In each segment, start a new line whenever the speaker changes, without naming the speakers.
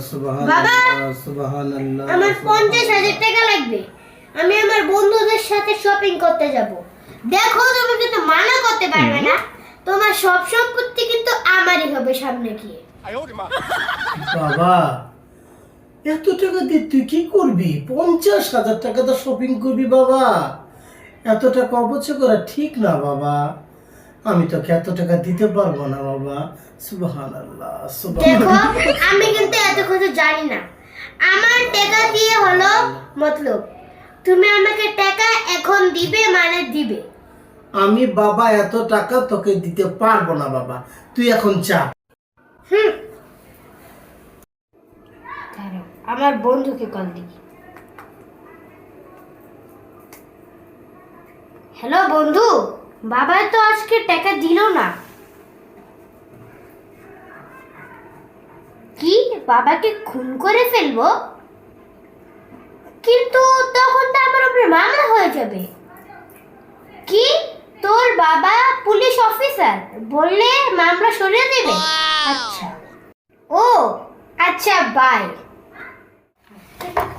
সুবহানাল্লাহ সুবহানাল্লাহ। আমার 50,000 টাকা লাগবে, আমি আমার বন্ধুদের সাথে শপিং করতে যাব। দেখো তুমি কিন্তু মানা করতে পারবে না, তোমার সব সম্পত্তি কিন্তু আমারই হবে সামনে গিয়ে।
বাবা এত টাকা দিয়ে তুই কি করবি? 50,000 টাকা তো শপিং করবি বাবা? এত টাকা অপচয় করা ঠিক না বাবা। আমি তোকে এত টাকা দিতে পারবো না বাবা। সুবহানাল্লাহ
দেখো
সুবহানাল্লাহ।
আমি কিন্তু এত কিছু জানি না, আমার টাকা দিয়ে হলো মতলব। তুমি আমাকে টাকা এখন দিবে মানে দিবে।
আমি বাবা এত টাকা তোকে দিতে পারবো না বাবা, তুই এখন যা।
আমার বন্ধুকে কল দিই। হ্যালো বন্ধু, বাবা তো আজকে টাকা দিল না। কি বাবাকে খুন করে ফেলবো? কিন্তু তখন তো আমার উপরে মামলা হয়ে যাবে। কি তোর বাবা পুলিশ অফিসার, বললে মামলা সরিয়ে দেবে? আচ্ছা, ও আচ্ছা, বাই।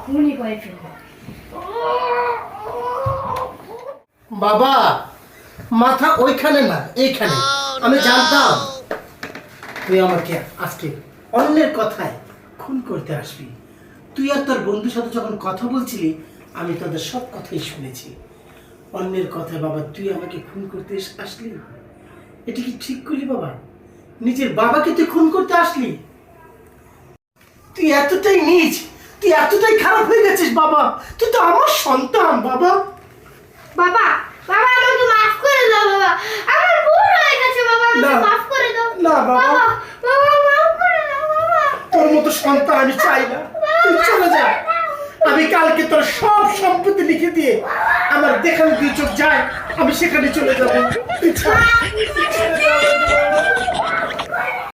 খুনি করে ফেলবো।
বাবা মাথা ওইখানে না এইখানে। আমি জানতাম তুই আমাকে আজকে অন্যের কথায় খুন করতে আসবি। তুই আর তোর বন্ধুর সাথে যখন কথা বলছিলি আমি তোদের সব কথাই শুনেছি। অন্যের কথায় বাবা তুই আমাকে খুন করতে আসলি? এটা কি ঠিক করলি বাবা? নিজের বাবাকে তুই খুন করতে আসলি? তুই এতটাই নীচ, তুই এতটাই খারাপ হয়ে গেছিস বাবা। তুই তো আমার সন্তান বাবা।
বাবা বাবা আমাকে মাফ করে দাও বাবা, আমার ভুল হয়ে গেছে বাবা, আমাকে
না,
মাফ করে দাও।
না বাবা।
বাবা বাবা মাফ করে দাও বাবা।
তোর মতো সন্তান আমি চাই না, তুই চলে যা। আমি কালকে তোর সব সম্পত্তি লিখে দিয়ে আমার যেখানে দুই চোখ যায় আমি সেখানে চলে যাবো। তুই চলে যা।